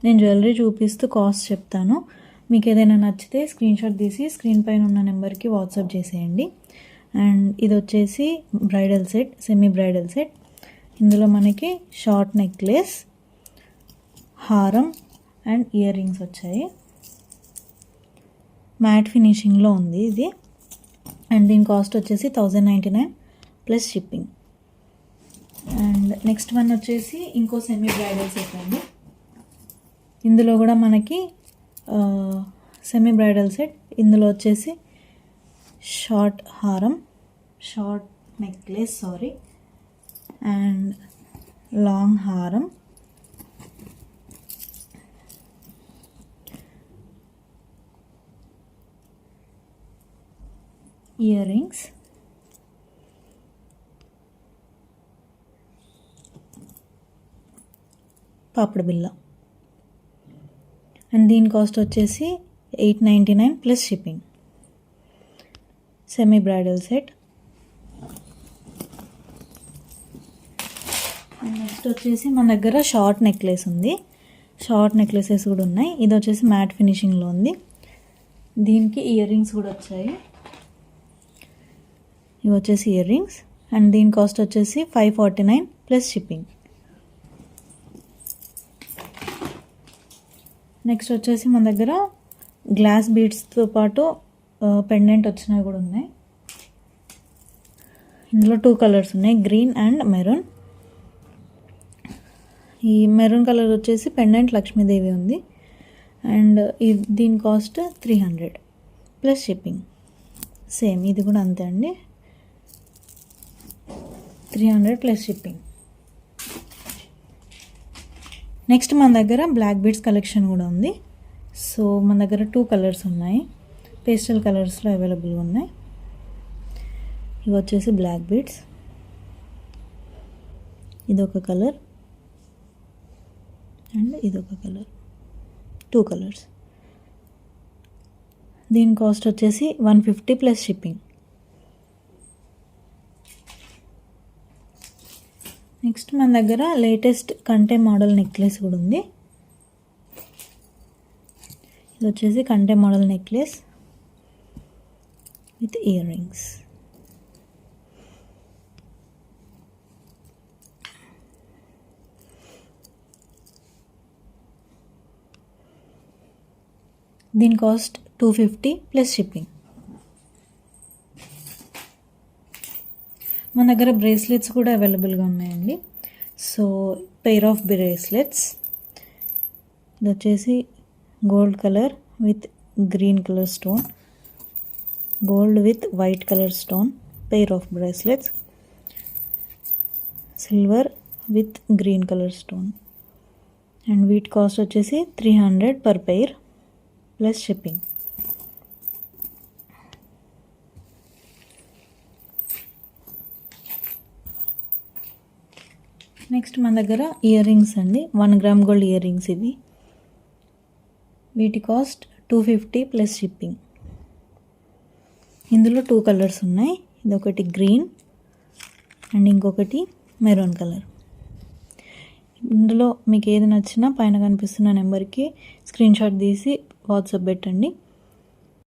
నేను జ్యువెలరీ చూపిస్తూ కాస్ట్ చెప్తాను. మీకు ఏదైనా నచ్చితే స్క్రీన్షాట్ తీసి స్క్రీన్ పైన ఉన్న నెంబర్కి వాట్సాప్ చేసేయండి. అండ్ ఇది వచ్చేసి bridal set, semi bridal set. ఇందులో మనకి షార్ట్ నెక్లెస్, హారం అండ్ ఇయర్ రింగ్స్ వచ్చాయి. మ్యాట్ ఫినిషింగ్లో ఉంది ఇది. అండ్ దీని కాస్ట్ వచ్చేసి 1099 plus shipping. And next one వచ్చేసి ఇంకో సెమీ బ్రైడల్ సెట్ అండి. ఇందులో కూడా మనకి సెమీ బ్రైడల్ సెట్. ఇందులో వచ్చేసి షార్ట్ హారం, షార్ట్ నెక్లెస్ అండ్ లాంగ్ హారం, ఇయర్ రింగ్స్, పాపడ బిల్ల. అండ్ దీని కాస్ట్ వచ్చేసి 899 plus shipping. Semi bridal set. And next వచ్చేసి మన దగ్గర షార్ట్ నెక్లెస్ ఉంది. షార్ట్ నెక్లెసెస్ కూడా ఉన్నాయి. ఇది వచ్చేసి మ్యాట్ ఫినిషింగ్లో ఉంది. దీనికి ఇయర్ రింగ్స్ కూడా వచ్చాయి. ఇవి వచ్చేసి ఇయర్ రింగ్స్. అండ్ దీని కాస్ట్ వచ్చేసి 549 ప్లస్ షిప్పింగ్. నెక్స్ట్ వచ్చేసి మన దగ్గర గ్లాస్ బీడ్స్తో పాటు పెండెంట్ వచ్చినవి కూడా ఉన్నాయి. ఇందులో 2 కలర్స్ ఉన్నాయి, గ్రీన్ అండ్ మెరూన్. ఈ మెరూన్ కలర్ వచ్చేసి పెండెంట్ లక్ష్మీదేవి ఉంది. అండ్ దీని కాస్ట్ 300 ప్లస్ షిప్పింగ్. సేమ్ ఇది కూడా అంతే అండి, 300 ప్లస్ షిప్పింగ్. నెక్స్ట్ మన దగ్గర బ్లాక్ బీడ్స్ కలెక్షన్ కూడా ఉంది. సో మన దగ్గర 2 కలర్స్ ఉన్నాయి, పేస్టల్ కలర్స్లో అవైలబుల్గా ఉన్నాయి. ఇవి వచ్చేసి బ్లాక్ బీడ్స్. ఇదొక కలర్ అండ్ ఇదొక కలర్, 2 కలర్స్. దీని కాస్ట్ వచ్చేసి 150 ప్లస్ షిప్పింగ్. నెక్స్ట్ మన దగ్గర లేటెస్ట్ కంటే మోడల్ నెక్లెస్ కూడా ఉంది. ఇది వచ్చేసి కంటే model necklace with ear rings. దీని కాస్ట్ 250 ప్లస్ షిప్పింగ్. మన దగ్గర బ్రేస్లెట్స్ కూడా అవైలబుల్గా ఉన్నాయండి. So pair of bracelets. ఇది వచ్చేసి gold colour with green colour stone, gold with white colour stone pair of bracelets, silver with green colour stone. And వీటి cost వచ్చేసి 300 per pair plus shipping. Next మన దగ్గర ear rings అండి, 1 gram gold ear rings ఇవి. వీటి cost 250 plus shipping. ఇందులో 2 colours ఉన్నాయి, ఇదొకటి గ్రీన్ అండ్ ఇంకొకటి మెరూన్ కలర్. ఇందులో మీకు ఏది నచ్చినా పైన కనిపిస్తున్న నెంబర్కి స్క్రీన్షాట్ తీసి వాట్సాప్ పెట్టండి.